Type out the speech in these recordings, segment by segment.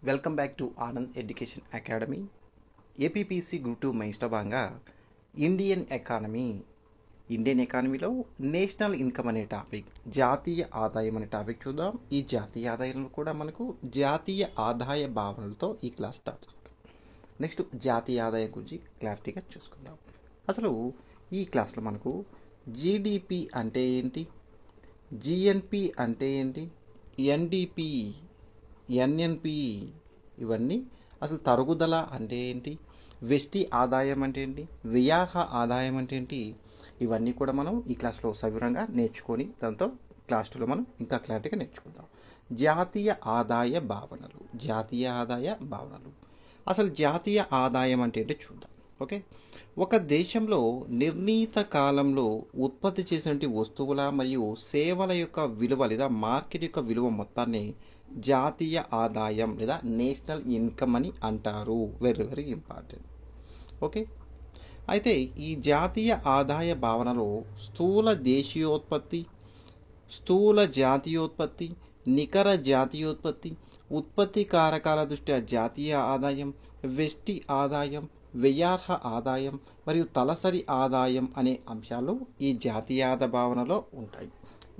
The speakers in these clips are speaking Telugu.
Welcome back to Anand education academy. APPC group 2 మెయిన్స్లో భాగంగా ఇండియన్ ఎకానమీలో నేషనల్ ఇన్కమ్ అనే టాపిక్, జాతీయ ఆదాయం అనే టాపిక్ చూద్దాం. ఈ జాతీయ ఆదాయంలో కూడా మనకు జాతీయ ఆదాయ భావనలతో ఈ క్లాస్ స్టార్ట్ చేద్దాం. నెక్స్ట్ జాతీయ ఆదాయం గురించి క్లారిటీగా చూసుకుందాం. అసలు ఈ క్లాస్లో మనకు జీడిపి అంటే ఏంటి, జిఎన్పి అంటే ఏంటి, ఎన్డిపి, ఎన్ఎన్పి, ఇవన్నీ అసలు తరుగుదల అంటే ఏంటి, వెస్టి ఆదాయం అంటే ఏంటి, వ్యయార్హ ఆదాయం అంటే ఏంటి, ఇవన్నీ కూడా మనం ఈ క్లాస్లో సవివరంగా నేర్చుకొని దాంతో క్లాస్ 2లో మనం ఇంకా క్లారిటీగా నేర్చుకుందాం. జాతీయ ఆదాయ భావనలు. అసలు జాతీయ ఆదాయం అంటే ఏంటో చూద్దాం. ఓకే, ఒక దేశంలో నిర్ణీత కాలంలో ఉత్పత్తి చేసినటువంటి వస్తువుల మరియు సేవల యొక్క విలువ లేదా మార్కెట్ యొక్క విలువ మొత్తాన్ని జాతీయ ఆదాయం లేదా నేషనల్ ఇన్కమ్ అని అంటారు. Very very important. ఓకే, అయితే ఈ జాతీయ ఆదాయ భావనలో స్థూల దేశీయోత్పత్తి, స్థూల జాతీయోత్పత్తి, నికర జాతీయోత్పత్తి, ఉత్పత్తి కారకాల దృష్ట్యా జాతీయ ఆదాయం, వెస్టి ఆదాయం, వ్యయార్హ ఆదాయం మరియు తలసరి ఆదాయం అనే అంశాలు ఈ జాతీయ ఆదాయ భావనలో ఉంటాయి.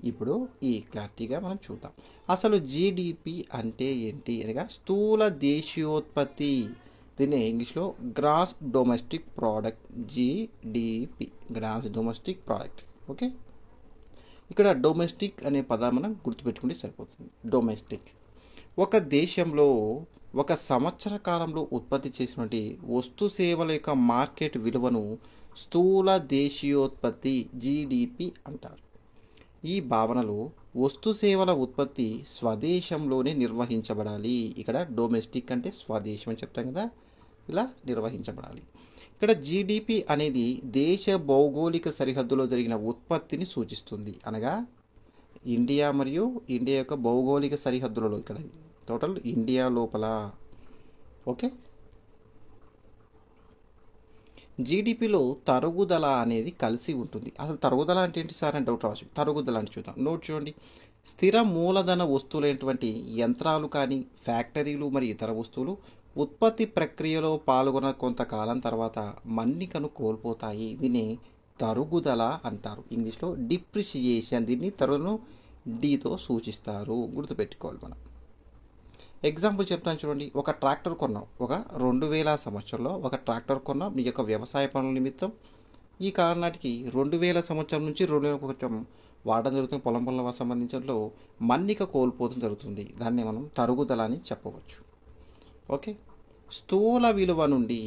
ఇప్పుడు ఈ క్లారిటీగా మనం చూద్దాం. అసలు జీడిపి అంటే ఏంటి అనగా స్థూల దేశీయోత్పత్తి, దీన్ని ఇంగ్లీష్లో gross domestic product, GDP, gross domestic product. Okay, ఇక్కడ డొమెస్టిక్ అనే పదాన్ని మనం గుర్తుపెట్టుకుంటే సరిపోతుంది. డొమెస్టిక్ ఒక దేశంలో ఒక సంవత్సర కాలంలో ఉత్పత్తి చేసినటువంటి వస్తు సేవల యొక్క మార్కెట్ విలువను స్థూల దేశీయోత్పత్తి, జీడిపి అంటారు. ఈ భావనలో వస్తు సేవల ఉత్పత్తి స్వదేశంలోనే నిర్వహించబడాలి. ఇక్కడ డొమెస్టిక్ అంటే స్వదేశం అని చెప్తాం కదా, ఇలా నిర్వహించబడాలి. ఇక్కడ జీడిపి అనేది దేశ భౌగోళిక సరిహద్దులో జరిగిన ఉత్పత్తిని సూచిస్తుంది. అనగా ఇండియా మరియు ఇండియా యొక్క భౌగోళిక సరిహద్దులలో, ఇక్కడ టోటల్ ఇండియా లోపల. ఓకే, జీడిపిలో తరుగుదల అనేది కలిసి ఉంటుంది. అసలు తరుగుదల అంటే ఏంటి సార్ అని డౌట్ రావచ్చు. తరుగుదల అంటే చూద్దాం. నోట్ చూడండి. స్థిర మూలధన వస్తువులైనటువంటి యంత్రాలు కానీ, ఫ్యాక్టరీలు మరియు ఇతర వస్తువులు ఉత్పత్తి ప్రక్రియలో పాల్గొన్న కొంతకాలం తర్వాత మన్నికను కోల్పోతాయి. దీన్ని తరుగుదల అంటారు. ఇంగ్లీష్లో డిప్రిసియేషన్. దీన్ని తరుగును డితో సూచిస్తారు. గుర్తుపెట్టుకోవాలి మనం. ఎగ్జాంపుల్ చెప్తాను చూడండి. ఒక ట్రాక్టర్ కొన్నాం. ఒక 2000 సంవత్సరంలో ఒక ట్రాక్టర్ కొన్నాం మీ యొక్క వ్యవసాయ పనుల నిమిత్తం. ఈ కాలం నాటికి 2000 సంవత్సరం నుంచి 2000 కొంచెం వాడడం జరుగుతుంది. పొలం పనుల సంబంధించడంలో మన్నిక కోల్పోవడం జరుగుతుంది. దాన్ని మనం తరుగుదల అని చెప్పవచ్చు. ఓకే, స్థూల విలువ నుండి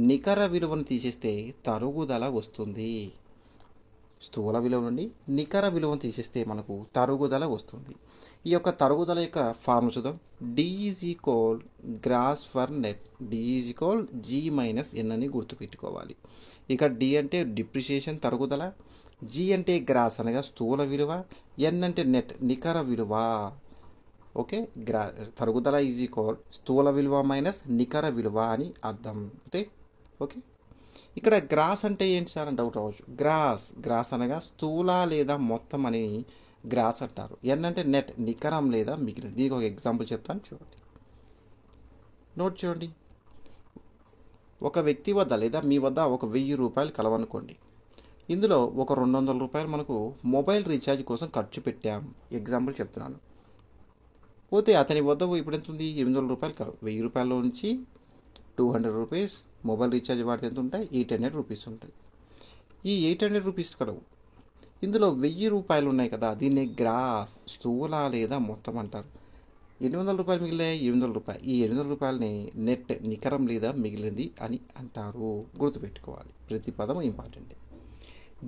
నికర విలువను తీసేస్తే తరుగుదల వస్తుంది. స్థూల విలువ నుండి నికర విలువను తీసేస్తే మనకు తరుగుదల వస్తుంది. ఈ యొక్క తరుగుదల యొక్క ఫార్ములా చూద్దాం. D is equal gross for net, D is equal G minus N అని గుర్తుపెట్టుకోవాలి. ఇక డి అంటే డిప్రిషియేషన్, తరుగుదల, జీ అంటే గ్రాస్ అనగా స్థూల విలువ, ఎన్ అంటే నెట్, నికర విలువ. ఓకే, తరుగుదల ఈజ్ ఈక్వల్ స్థూల విలువ మైనస్ నికర విలువ అని అర్థం. అంతే. ఓకే, ఇక్కడ గ్రాస్ అంటే ఏంటి సార్ అని డౌట్ రావచ్చు. గ్రాస్ అనగా స్థూల లేదా మొత్తం అని గ్రాస్ అంటారు. ఎన్ అంటే నెట్, నికరం లేదా మిగిలిన. దీనికి ఒక ఎగ్జాంపుల్ చెప్తాను చూడండి. నోట్ చూడండి. ఒక వ్యక్తి వద్ద లేదా మీ వద్ద ఒక 1000 రూపాయలు కలవనుకోండి. ఇందులో ఒక 200 రూపాయలు మనకు మొబైల్ రీఛార్జ్ కోసం ఖర్చు పెట్టాం. ఎగ్జాంపుల్ చెప్తున్నాను. పోతే అతని వద్ద ఇప్పుడు ఎంత ఉంది? 800 రూపాయలు కలవు. 1000 రూపాయల నుంచి 200 రూపీస్ మొబైల్ రీఛార్జ్ వాడితే ఎంత ఉంటాయి? 800 రూపీస్ ఉంటాయి. ఈ 800 రూపీస్ కలవు. ఇందులో 1000 రూపాయలు ఉన్నాయి కదా, దీన్ని గ్రాస్, స్థూల లేదా మొత్తం అంటారు. 800 రూపాయలు మిగిలినాయి, 800 రూపాయలు. ఈ 800 రూపాయలని నెట్, నికరం లేదా మిగిలింది అని అంటారు. గుర్తుపెట్టుకోవాలి. ప్రతి పదం ఇంపార్టెంట్.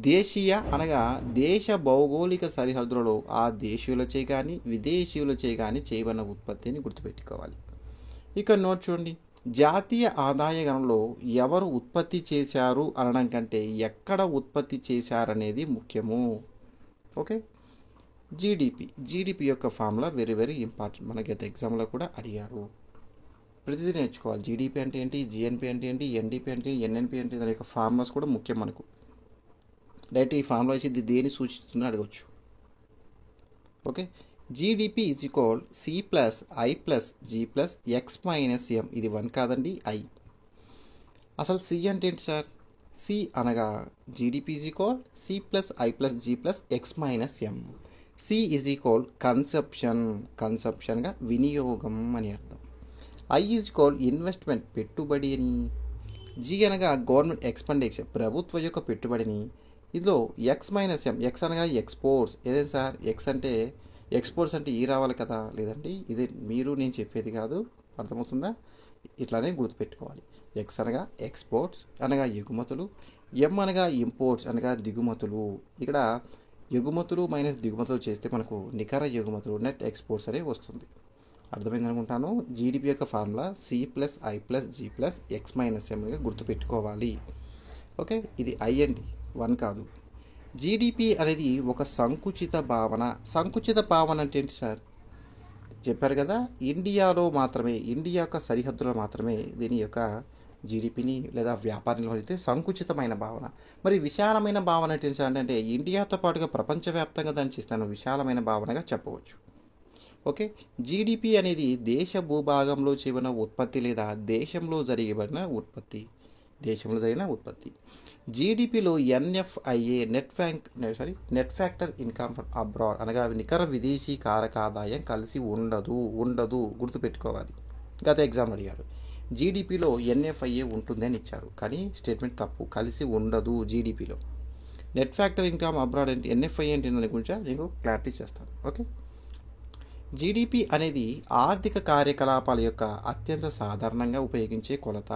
దేశీయ అనగా దేశ భౌగోళిక సరిహద్దులలో ఆ దేశీయులచే కానీ విదేశీయులచే కానీ చేయబడిన ఉత్పత్తిని గుర్తుపెట్టుకోవాలి. ఇక నోట్ చూడండి. జాతీయ ఆదాయ గణనలో ఎవరు ఉత్పత్తి చేశారు అనడం కంటే ఎక్కడ ఉత్పత్తి చేశారనేది ముఖ్యము. ఓకే, జీడిపి యొక్క ఫార్ములా వెరీ వెరీ ఇంపార్టెంట్. మనకైతే ఎగ్జామ్లో కూడా అడిగారు. ప్రతిదీ నేర్చుకోవాలి. జీడిపి అంటే ఏంటి, జిఎన్పి అంటే ఏంటి, ఎన్డిపి అంటే, ఎన్ఎన్పి అంటే, దాని యొక్క ఫార్ములాస్ కూడా ముఖ్యం మనకు. డైరెక్ట్ ఈ ఫార్ములా వచ్చి దేని సూచిస్తుందని అడగవచ్చు. Okay, GDP is equal C plus I plus G plus X minus M. ఇది 1 కాదండి, ఐ. అసలు సి అంటే ఏంటి సార్? సి అనగా GDP is equal C plus I plus G plus X minus M. C is equal conception, కన్సెప్షన్గా వినియోగం అని అర్థం. ఐ ఈజ్ ఈక్వల్ ఇన్వెస్ట్మెంట్, పెట్టుబడి అని. జీ అనగా గవర్నమెంట్ ఎక్స్పెండిచర్, ప్రభుత్వ యొక్క పెట్టుబడిని. ఇందులో ఎక్స్ మైనస్ ఎం, ఎక్స్ అనగా ఎక్స్పోర్ట్స్. ఏదైనా సార్ ఎక్స్ అంటే ఎక్స్పోర్ట్స్ అంటే ఈ రావాలి కదా, లేదండి ఇది మీరు నేను చెప్పేది కాదు, అర్థమవుతుందా? ఇట్లానే గుర్తుపెట్టుకోవాలి. ఎక్స్ అనగా ఎక్స్పోర్ట్స్ అనగా ఎగుమతులు, ఎం అనగా ఇంపోర్ట్స్ అనగా దిగుమతులు. ఇక్కడ ఎగుమతులు మైనస్ దిగుమతులు చేస్తే మనకు నికర ఎగుమతులు, నెట్ ఎక్స్పోర్ట్స్ అనేవి వస్తుంది. అర్థమైంది అనుకుంటాను. జీడిపి యొక్క formula C plus I plus G plus X minus ఎంగా గుర్తుపెట్టుకోవాలి. ఓకే, ఇది ఐ అండి, 1 కాదు. జీడిపి అనేది ఒక సంకుచిత భావన. సంకుచిత భావన అంటే ఏంటి సార్? చెప్పారు కదా, ఇండియాలో మాత్రమే, ఇండియా యొక్క సరిహద్దులో మాత్రమే దీని యొక్క జీడిపిని లేదా వ్యాపారం నిర్వహిస్తే సంకుచితమైన భావన. మరి విశాలమైన భావన అంటే ఏంటి సార్? అంటే ఇండియాతో పాటుగా ప్రపంచవ్యాప్తంగా దాన్ని చేస్తాను విశాలమైన భావనగా చెప్పవచ్చు. ఓకే, జీడిపి అనేది దేశ భూభాగంలో చేయబడిన ఉత్పత్తి లేదా దేశంలో జరిగిన ఉత్పత్తి. జీడిపిలో NFIA net factor income abroad అనగా నికర విదేశీ కారక ఆదాయం కలిసి ఉండదు గుర్తుపెట్టుకోవాలి. గత ఎగ్జామ్ అడిగారు, జీడిపిలో ఎన్ఎఫ్ఐఏ ఉంటుంది అని ఇచ్చారు, కానీ స్టేట్మెంట్ తప్పు, కలిసి ఉండదు జీడిపిలో. నెట్ ఫ్యాక్టర్ ఇన్కమ్ అబ్రాడ్ అంటే ఎన్ఎఫ్ఐఏ అంటే దాని గురించి నేను క్లారిటీ చేస్తాను. ఓకే, జీడిపి అనేది ఆర్థిక కార్యకలాపాల యొక్క అత్యంత సాధారణంగా ఉపయోగించే కొలత.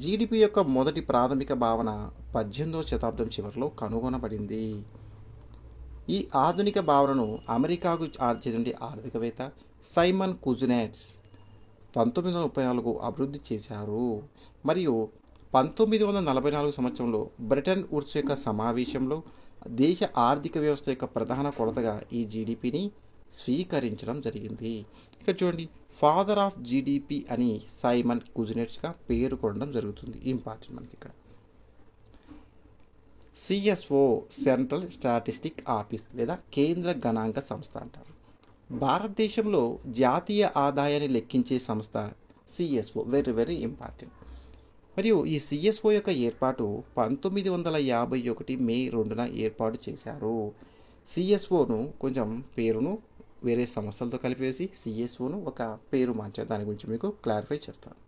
జీడిపి యొక్క మొదటి ప్రాథమిక భావన 18వ శతాబ్దం చివరిలో కనుగొనబడింది. ఈ ఆధునిక భావనను అమెరికాకు చెందిన ఆర్థికవేత్త సైమన్ కుజునెట్స్ 1934 అభివృద్ధి చేశారు. మరియు 1944 సంవత్సరంలో బ్రెటన్ వుడ్స్ యొక్క సమావేశంలో దేశ ఆర్థిక వ్యవస్థ యొక్క ప్రధాన కొలతగా ఈ జీడిపిని స్వీకరించడం జరిగింది. ఇక్కడ చూడండి, ఫాదర్ ఆఫ్ జీడిపి అని సైమన్ కుజునెట్స్గా పేర్కొనడం జరుగుతుంది. ఇంపార్టెంట్ మనకి ఇక్కడ. సిఎస్ఓ సెంట్రల్ స్టాటిస్టిక్ ఆఫీస్ లేదా కేంద్ర గణాంక సంస్థ అంటారు. భారతదేశంలో జాతీయ ఆదాయాన్ని లెక్కించే సంస్థ సిఎస్ఓ. Very very important. మరియు ఈ సిఎస్ఓ యొక్క ఏర్పాటు 1951 మే 2న ఏర్పాటు చేశారు. సిఎస్ఓను కొంచెం పేరును వేరే సంస్థలతో కలిపేసి సిఎస్ఓను ఒక పేరు మార్చారు. దాని గురించి మీకు క్లారిఫై చేస్తాను.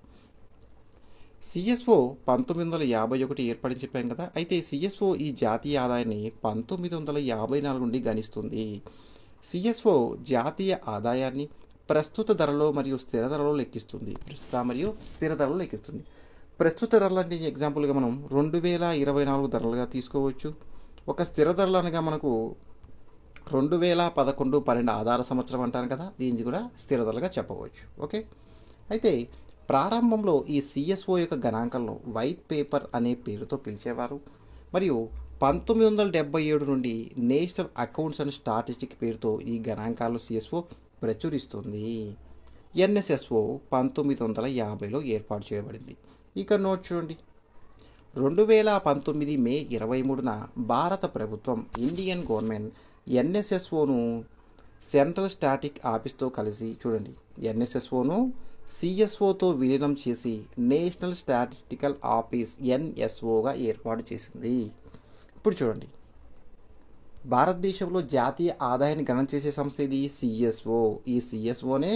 సిఎస్ఓ 1951 ఏర్పడని చెప్పాను కదా. అయితే సిఎస్ఓ ఈ జాతీయ ఆదాయాన్ని 1954 నుండి గణిస్తుంది. సిఎస్ఓ జాతీయ ఆదాయాన్ని ప్రస్తుత ధరలో మరియు స్థిర ధరలో లెక్కిస్తుంది. ప్రస్తుత ధరలు అంటే ఎగ్జాంపుల్గా మనం 2024 ధరలుగా తీసుకోవచ్చు. ఒక స్థిర ధరలు అనగా మనకు 2011-12 ఆధార సంవత్సరం అంటాను కదా, దీన్ని కూడా స్థిర ధరలుగా చెప్పవచ్చు. ఓకే, అయితే ప్రారంభంలో ఈ సిఎస్ఓ యొక్క గణాంకాలను వైట్ పేపర్ అనే పేరుతో పిలిచేవారు. మరియు 1977 నుండి నేషనల్ అకౌంట్స్ అండ్ స్టాటిస్టిక్ పేరుతో ఈ గణాంకాలను సిఎస్ఓ ప్రచురిస్తుంది. ఎన్ఎస్ఎస్ఓ 1950లో ఏర్పాటు చేయబడింది. ఇక నోట్ చూడండి, 2019 మే 23న భారత ప్రభుత్వం, ఇండియన్ గవర్నమెంట్ ఎన్ఎస్ఎస్ఓను సెంట్రల్ స్టాటిక్ ఆఫీస్తో కలిసి చూడండి, ఎన్ఎస్ఎస్ఓను సిఎస్ఓతో విలీనం చేసి నేషనల్ స్టాటిస్టికల్ ఆఫీస్ ఎన్ఎస్ఓగా ఏర్పాటు చేసింది. ఇప్పుడు చూడండి, భారతదేశంలో జాతీయ ఆదాయాన్ని గణన చేసే సంస్థ ఇది సిఎస్ఓ. ఈ సిఎస్ఓనే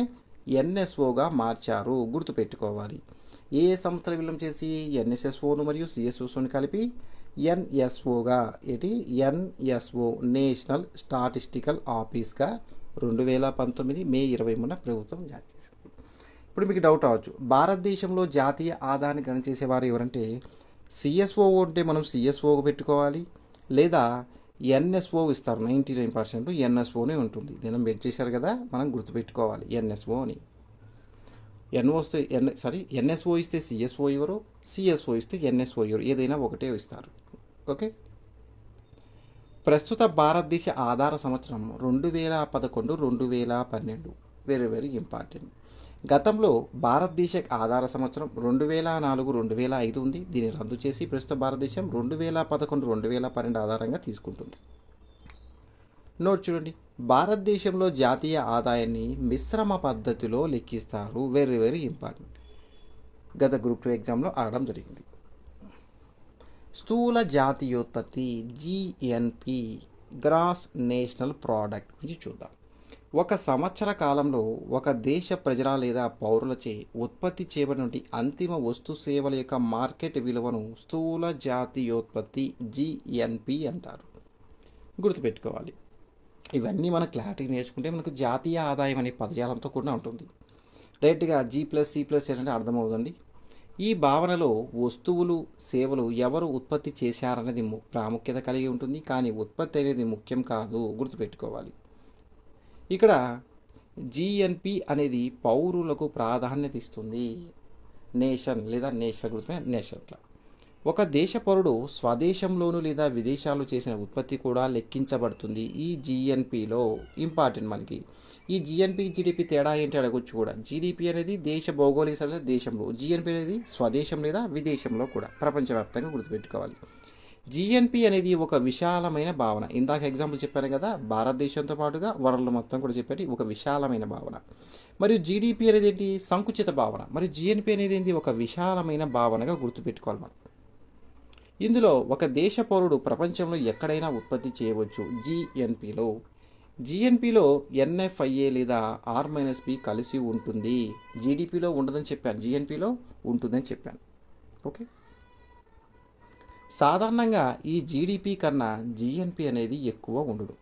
ఎన్ఎస్ఓగా మార్చారు, గుర్తుపెట్టుకోవాలి. ఏ సంస్థలు విలీనం చేసి ఎన్ఎస్ఎస్ఓను మరియు సిఎస్ఓను కలిపి ఎన్ఎస్ఓగా ఎన్ఎస్ఓ నేషనల్ స్టాటిస్టికల్ ఆఫీస్గా 2019 మే 23న ప్రభుత్వం జారీ చేసింది. ఇప్పుడు మీకు డౌట్ అవ్వచ్చు, భారతదేశంలో జాతీయ ఆదాయాన్ని గణన చేసేవారు ఎవరంటే సిఎస్ఓ ఉంటే మనం సిఎస్ఓగా పెట్టుకోవాలి, లేదా ఎన్ఎస్ఓ ఇస్తారు. 99% ఎన్ఎస్ఓనే ఉంటుంది. నేను బెట్ చేశారు కదా, మనం గుర్తుపెట్టుకోవాలి ఎన్ఎస్ఓ అని. ఎన్ఎస్ఓ ఇస్తే సిఎస్ఓ ఇవ్వరు, సిఎస్ఓ ఇస్తే ఎన్ఎస్ఓ ఇవ్వరు, ఏదైనా ఒకటే ఇస్తారు. ఓకే, ప్రస్తుత భారతదేశ ఆధార సంవత్సరం 2011-2012. Very very important. గతంలో భారతదేశ ఆధార సంవత్సరం 2004-2005 ఉంది. దీన్ని రద్దు చేసి ప్రస్తుత భారతదేశం 2011-2012 ఆధారంగా తీసుకుంటుంది. నోట్ చూడండి, భారతదేశంలో జాతీయ ఆదాయాన్ని మిశ్రమ పద్ధతిలో లెక్కిస్తారు. Very very important. గత గ్రూప్ 2 ఎగ్జామ్లో అడగడం జరిగింది. స్థూల జాతీయోత్పత్తి జిఎన్పి, గ్రాస్ నేషనల్ ప్రోడక్ట్ గురించి చూద్దాం. ఒక సంవత్సర కాలంలో ఒక దేశ ప్రజల లేదా పౌరులచే ఉత్పత్తి చేయబడిన అంతిమ వస్తు సేవల యొక్క మార్కెట్ విలువను స్థూల జాతీయోత్పత్తి జిఎన్పి అంటారు. గుర్తుపెట్టుకోవాలి. ఇవన్నీ మన క్లారిటీ నేర్చుకుంటే మనకు జాతీయ ఆదాయం అనే పదజాలంతో కూడా ఉంటుంది. డైరెక్ట్గా G+C+ ఏంటంటే అర్థమవుతుంది. ఈ భావనలో వస్తువులు సేవలు ఎవరు ఉత్పత్తి చేశారనేది ప్రాముఖ్యత కలిగి ఉంటుంది, కానీ ఉత్పత్తి అనేది ముఖ్యం కాదు. గుర్తుపెట్టుకోవాలి. ఇక్కడ జిఎన్పి అనేది పౌరులకు ప్రాధాన్యత ఇస్తుంది. నేషన్ లేదా నేషనల్ గుర్తుపై నేషనల్. ఒక దేశ పౌరుడు స్వదేశంలోను లేదా విదేశాల్లో చేసిన ఉత్పత్తి కూడా లెక్కించబడుతుంది ఈ జిఎన్పిలో. ఇంపార్టెంట్ మనకి. ఈ జిఎన్పి జీడిపి తేడా ఏంటి అడగొచ్చు కూడా. జీడిపి అనేది దేశ భౌగోళిక దేశంలో, జిఎన్పి అనేది స్వదేశం లేదా విదేశంలో కూడా, ప్రపంచవ్యాప్తంగా గుర్తుపెట్టుకోవాలి. జిఎన్పి అనేది ఒక విశాలమైన భావన. ఇందాక ఎగ్జాంపుల్ చెప్పాను కదా, భారతదేశంతో పాటుగా వరల్డ్ మొత్తం కూడా చెప్పేది ఒక విశాలమైన భావన. మరియు జీడిపి అనేది ఏంటి, సంకుచిత భావన. మరియు జిఎన్పి అనేది ఏంటి, ఒక విశాలమైన భావనగా గుర్తుపెట్టుకోవాలి మనం. ఇందులో ఒక దేశ పౌరుడు ప్రపంచంలో ఎక్కడైనా ఉత్పత్తి చేయవచ్చు. జిఎన్పిలో ఎన్ఎఫ్ఐఏ లేదా R-P కలిసి ఉంటుంది. జీడిపిలో ఉండదని చెప్పాను, జిఎన్పిలో ఉంటుందని చెప్పాను. ఓకే. సాధారణంగా ఈ జీడిపి కన్నా జిఎన్పి అనేది ఎక్కువ ఉండదు.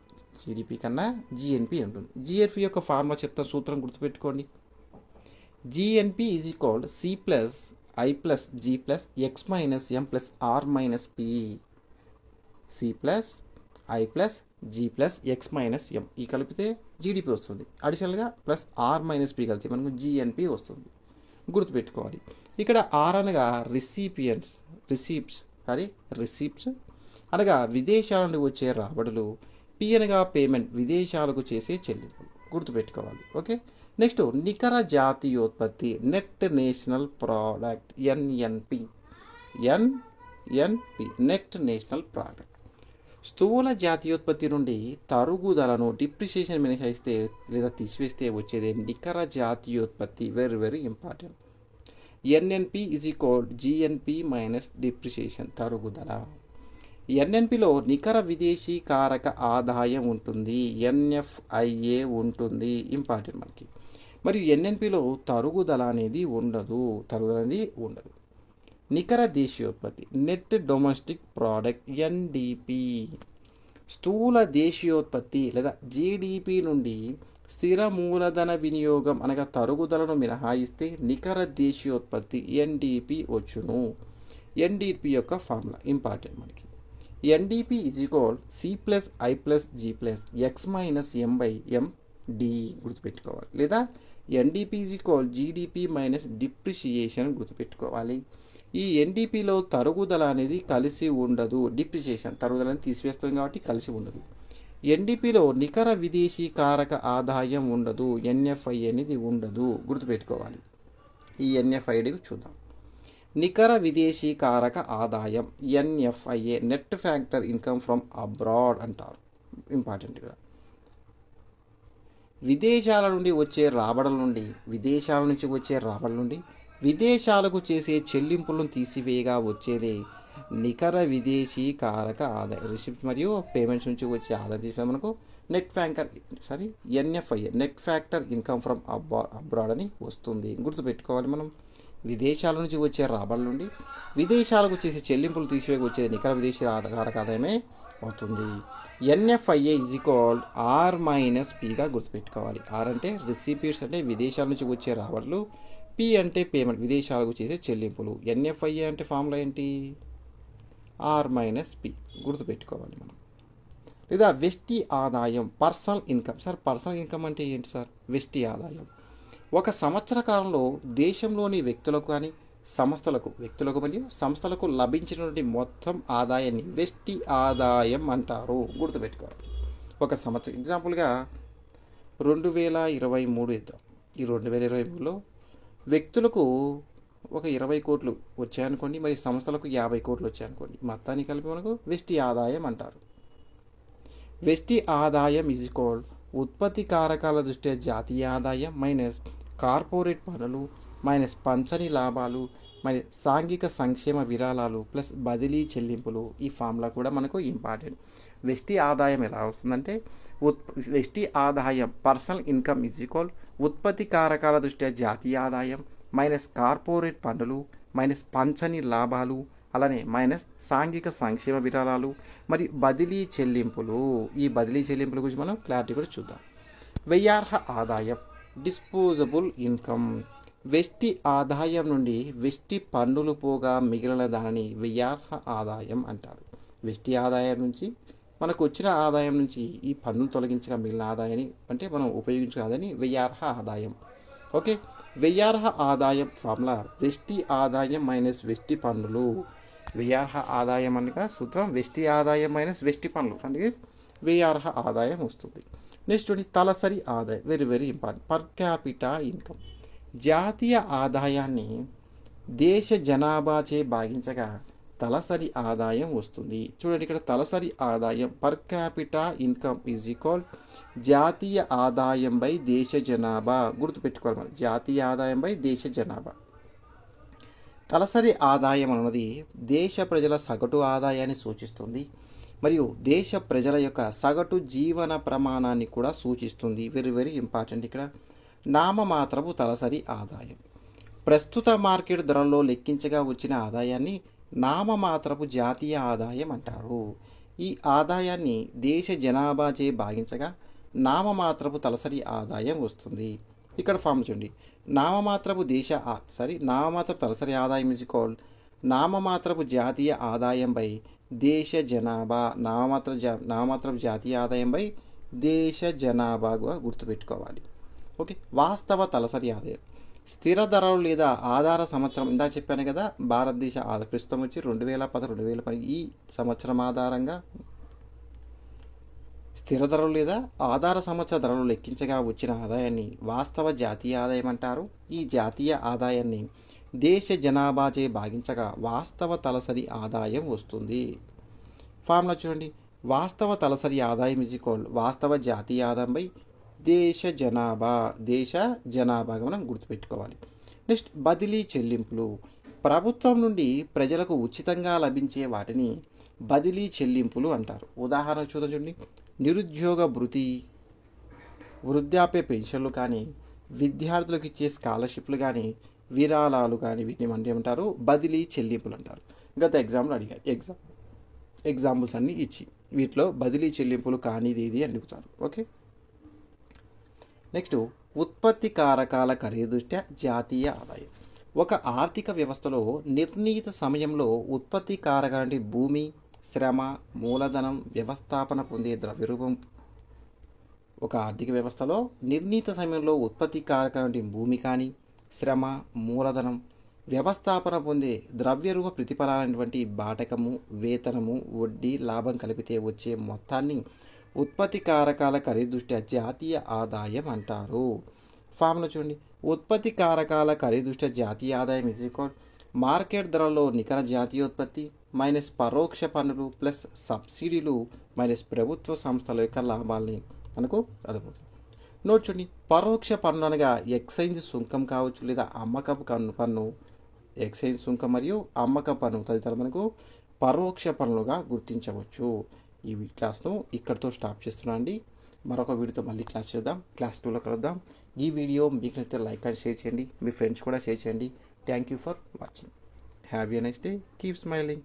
జీడిపి కన్నా జిఎన్పి ఉంటుంది. జిఎన్పి యొక్క ఫార్ములా చెప్తాను, సూత్రం గుర్తుపెట్టుకోండి. GNP is equal C+I+G+X-M+R-P. C+I+G+X-M ఈ కలిపితే జీడిపి వస్తుంది. అడిషనల్గా +R-P కలిపితే మనకు జిఎన్పి వస్తుంది. గుర్తుపెట్టుకోవాలి. ఇక్కడ R అనగా రిసీప్ట్స్ అనగా విదేశాల నుండి వచ్చే రాబడులు, P అనగా పేమెంట్ విదేశాలకు చేసే చెల్లింపులు. గుర్తుపెట్టుకోవాలి. ఓకే. నెక్స్ట్ నికర జాతీయోత్పత్తి net national product NNP. Net national product. స్థూల జాతీయోత్పత్తి నుండి తరుగుదలను డిప్రిషియేషన్ మినహాయిస్తే లేదా తీసివేస్తే వచ్చేది నికర జాతీయోత్పత్తి. Very very important. NNP is equal GNP minus depreciation, తరుగుదల. ఎన్ఎన్పిలో నికర విదేశీ కారక ఆదాయం ఉంటుంది, ఎన్ఎఫ్ఐఏ ఉంటుంది. ఇంపార్టెంట్ మనకి. మరియు ఎన్ఎన్పిలో తరుగుదల అనేది ఉండదు. నికర దేశీయోత్పత్తి నెట్ డొమెస్టిక్ ప్రోడక్ట్ ఎన్డిపి. స్థూల దేశీయోత్పత్తి లేదా జీడిపి నుండి స్థిర మూలధన వినియోగం అనగా తరుగుదలను మినహాయిస్తే నికర దేశీయోత్పత్తి ఎన్డిపి వచ్చును. ఎన్డిపి యొక్క ఫార్ములా ఇంపార్టెంట్ మనకి. ఎన్డిపి ఈజ్ ఈక్వల్ C+I+G+X-M/M/D గుర్తుపెట్టుకోవాలి. లేదా NDP is equal GDP minus depreciation గుర్తుపెట్టుకోవాలి. ఈ ఎన్డిపిలో తరుగుదల అనేది కలిసి ఉండదు. డిప్రిషియేషన్ తరుగుదలని తీసివేస్తుంది కాబట్టి కలిసి ఉండదు. ఎన్డిపిలో నికర విదేశీ కారక ఆదాయం ఉండదు. ఎన్ఎఫ్ఐ అనేది ఉండదు. గుర్తుపెట్టుకోవాలి. ఈ ఎన్ఎఫ్ఐడి చూద్దాం. నికర విదేశీ కారక ఆదాయం NFIA net factor income from abroad అంటారు. ఇంపార్టెంట్గా విదేశాల నుంచి వచ్చే రాబడుల నుండి విదేశాలకు చేసే చెల్లింపులను తీసివేయగా వచ్చేదే నికర విదేశీ కారక ఆదాయం. రిసిప్ట్ మరియు పేమెంట్స్ నుంచి వచ్చే ఆదాయం తీసివే మనకు NFIA net factor income from abroad అని వస్తుంది. గుర్తుపెట్టుకోవాలి మనం. విదేశాల నుంచి వచ్చే రాబడుల నుండి విదేశాలకు చేసే చెల్లింపులు తీసివేయగా వచ్చేది నికర విదేశీ కారక ఆదాయమే అవుతుంది. ఎన్ఎఫ్ఐఏ ఈజ్ ఈక్వల్ R-Pగా గుర్తుపెట్టుకోవాలి. R అంటే రిసిపిట్స్ అంటే విదేశాల నుంచి వచ్చే రాబడులు, P అంటే పేమెంట్ విదేశాలకు చేసే చెల్లింపులు. ఎన్ఎఫ్ఐఏ అంటే ఫార్ములా ఏంటి, R-P గుర్తుపెట్టుకోవాలి మనం. లేదా వెస్టి ఆదాయం personal income. Sir personal income అంటే ఏంటి సార్? వెస్టి ఆదాయం ఒక సంవత్సర కాలంలో దేశంలోని వ్యక్తులకు మరియు సంస్థలకు లభించినటువంటి మొత్తం ఆదాయాన్ని వెస్టి ఆదాయం అంటారు. గుర్తుపెట్టుకోవాలి. ఒక సంవత్సరం ఎగ్జాంపుల్గా 2023 ఇద్దాం. ఈ 2023లో వ్యక్తులకు ఒక 20 కోట్లు వచ్చాయనుకోండి, మరి సంస్థలకు 50 కోట్లు వచ్చాయనుకోండి, మొత్తాన్ని కలిపి మనకు వెస్టి ఆదాయం అంటారు. వెస్టి ఆదాయం ఈజ్ ఈక్వల్ ఉత్పత్తి కారకాల దృష్ట్యా జాతీయ ఆదాయం మైనస్ కార్పొరేట్ పన్నులు మైనస్ పంచని లాభాలు మైనస్ సాంఘిక సంక్షేమ విరాళాలు ప్లస్ బదిలీ చెల్లింపులు. ఈ ఫార్ములా కూడా మనకు ఇంపార్టెంట్. వెస్టి ఆదాయం ఎలా వస్తుందంటే వెస్టి ఆదాయం పర్సనల్ ఇన్కమ్ ఈజ్ ఈక్వల్ ఉత్పత్తి కారకాల దృష్ట్యా జాతీయ ఆదాయం మైనస్ కార్పొరేట్ పన్నులు మైనస్ పంచని లాభాలు అలానే మైనస్ సాంఘిక సంక్షేమ విరాళాలు మరియు బదిలీ చెల్లింపులు. ఈ బదిలీ చెల్లింపుల గురించి మనం క్లారిటీ కూడా చూద్దాం. వ్యయార్హ ఆదాయం డిస్పోజబుల్ ఇన్కమ్. వెస్టి ఆదాయం నుండి వెస్టి పన్నులు పోగా మిగిలిన దానిని వ్యయార్హ ఆదాయం అంటారు. వెస్టి ఆదాయం నుంచి మనకు వచ్చిన ఆదాయం నుంచి ఈ పన్ను తొలగించగా మిగిలిన ఆదాయాన్ని అంటే మనం ఉపయోగించుకోదని వ్యయార్హ ఆదాయం. ఓకే, వ్యయార్హ ఆదాయం ఫార్ములా వెస్టి ఆదాయం మైనస్ వెస్టి పన్నులు. వ్యయార్హ ఆదాయం అనగా సూత్రం వెస్టి ఆదాయం మైనస్ వెస్టి పన్నులు, అందుకే వ్యయార్హ ఆదాయం వస్తుంది. నెక్స్ట్ తలసరి ఆదాయం, very very important. Per capita income. జాతీయ ఆదాయాన్ని దేశ జనాభాచే భాగించగా తలసరి ఆదాయం వస్తుంది. చూడండి ఇక్కడ తలసరి ఆదాయం per capita income is equal జాతీయ ఆదాయం బై దేశ జనాభా. గుర్తుపెట్టుకోవాలి మనం, జాతీయ ఆదాయం బై దేశ జనాభా. తలసరి ఆదాయం అన్నది దేశ ప్రజల సగటు ఆదాయాన్ని సూచిస్తుంది మరియు దేశ ప్రజల యొక్క సగటు జీవన ప్రమాణాన్ని కూడా సూచిస్తుంది. Very very important. ఇక్కడ నామమాత్రపు తలసరి ఆదాయం ప్రస్తుత మార్కెట్ ధరల్లో లెక్కించగా వచ్చిన ఆదాయాన్ని నామమాత్రపు జాతీయ ఆదాయం అంటారు. ఈ ఆదాయాన్ని దేశ జనాభాచే భాగించగా నామమాత్రపు తలసరి ఆదాయం వస్తుంది. ఇక్కడ ఫామ్ చూడండి, నామమాత్రపు నామమాత్రపు తలసరి ఆదాయం ఈజ్ ఈక్వల్ నామమాత్రపు జాతీయ ఆదాయం బై దేశ జనాభా. నామమాత్రపు జాతీయ ఆదాయం బై దేశ జనాభాగా గుర్తుపెట్టుకోవాలి. ఓకే, వాస్తవ తలసరి ఆదాయం స్థిర ధరలు లేదా ఆధార సంవత్సరం. ఇందా చెప్పాను కదా, భారతదేశ ప్రస్తుతం వచ్చి 2010-2012 ఈ సంవత్సరం ఆధారంగా స్థిర ధరలు లేదా ఆధార సంవత్సర ధరలు లెక్కించగా వచ్చిన ఆదాయాన్ని వాస్తవ జాతీయ ఆదాయం అంటారు. ఈ జాతీయ ఆదాయాన్ని దేశ జనాభాచే భాగించగా వాస్తవ తలసరి ఆదాయం వస్తుంది. ఫార్ములా చూడండి, వాస్తవ తలసరి ఆదాయం ఈజ్ ఈక్వల్ వాస్తవ జాతీయ ఆదాయం బై దేశ జనాభాగా మనం గుర్తుపెట్టుకోవాలి. నెక్స్ట్ బదిలీ చెల్లింపులు. ప్రభుత్వం నుండి ప్రజలకు ఉచితంగా లభించే వాటిని బదిలీ చెల్లింపులు అంటారు. ఉదాహరణ చూడండి, నిరుద్యోగ భృతి, వృద్ధాప్య పెన్షన్లు కానీ, విద్యార్థులకు ఇచ్చే స్కాలర్షిప్లు కానీ, విరాళాలు కానీ, వీటిని ఏమంటారు? బదిలీ చెల్లింపులు అంటారు. గత ఎగ్జామ్లో అడిగారు, ఎగ్జాంపుల్స్ అన్నీ ఇచ్చి వీటిలో బదిలీ చెల్లింపులు కానిది ఇది అని అడుగుతారు. ఓకే, నెక్స్ట్ ఉత్పత్తి కారకాల ఖరీదు దృష్ట్యా జాతీయ ఆదాయం. ఒక ఆర్థిక వ్యవస్థలో నిర్ణీత సమయంలో ఉత్పత్తి కారకాల భూమి, శ్రమ, మూలధనం వ్యవస్థాపన పొందే ద్రవ్యరూపం. ఒక ఆర్థిక వ్యవస్థలో నిర్ణీత సమయంలో ఉత్పత్తి కారకాల భూమి కానీ, శ్రమ, మూలధనం వ్యవస్థాపన పొందే ద్రవ్యరూప ప్రతిఫలాలైనటువంటి బాటకము, వేతనము, వడ్డీ, లాభం కలిపితే వచ్చే మొత్తాన్ని ఉత్పత్తి కారకాల ఖరీదు దృష్ట్యా జాతీయ ఆదాయం అంటారు. ఫార్ములా చూడండి, ఉత్పత్తి కారకాల ఖరీదు దృష్ట్యా జాతీయ ఆదాయం ఈజ్ ఈక్వల్ మార్కెట్ ధరల్లో నికర జాతీయోత్పత్తి మైనస్ పరోక్ష పన్నులు ప్లస్ సబ్సిడీలు మైనస్ ప్రభుత్వ సంస్థల యొక్క లాభాలని మనకు అడుగుతుంది. నోట్ చూడండి, పరోక్ష పన్ను అనగా ఎక్సైజ్ సుంకం కావచ్చు లేదా అమ్మకపు పన్ను, ఎక్సైజ్ సుంకం మరియు అమ్మక పన్ను తదితర మనకు పరోక్ష పన్నులుగా గుర్తించవచ్చు. ఈ క్లాస్ను ఇక్కడితో స్టాప్ చేస్తున్నాను అండి. మరొక వీడియోతో మళ్ళీ క్లాస్ చేద్దాం. క్లాస్ 2లో కలుద్దాం. ఈ వీడియో మీకు నచ్చితే లైక్ అండ్ షేర్ చేయండి, మీ ఫ్రెండ్స్ కూడా షేర్ చేయండి. Thank you for watching. Have a nice day. Keep smiling.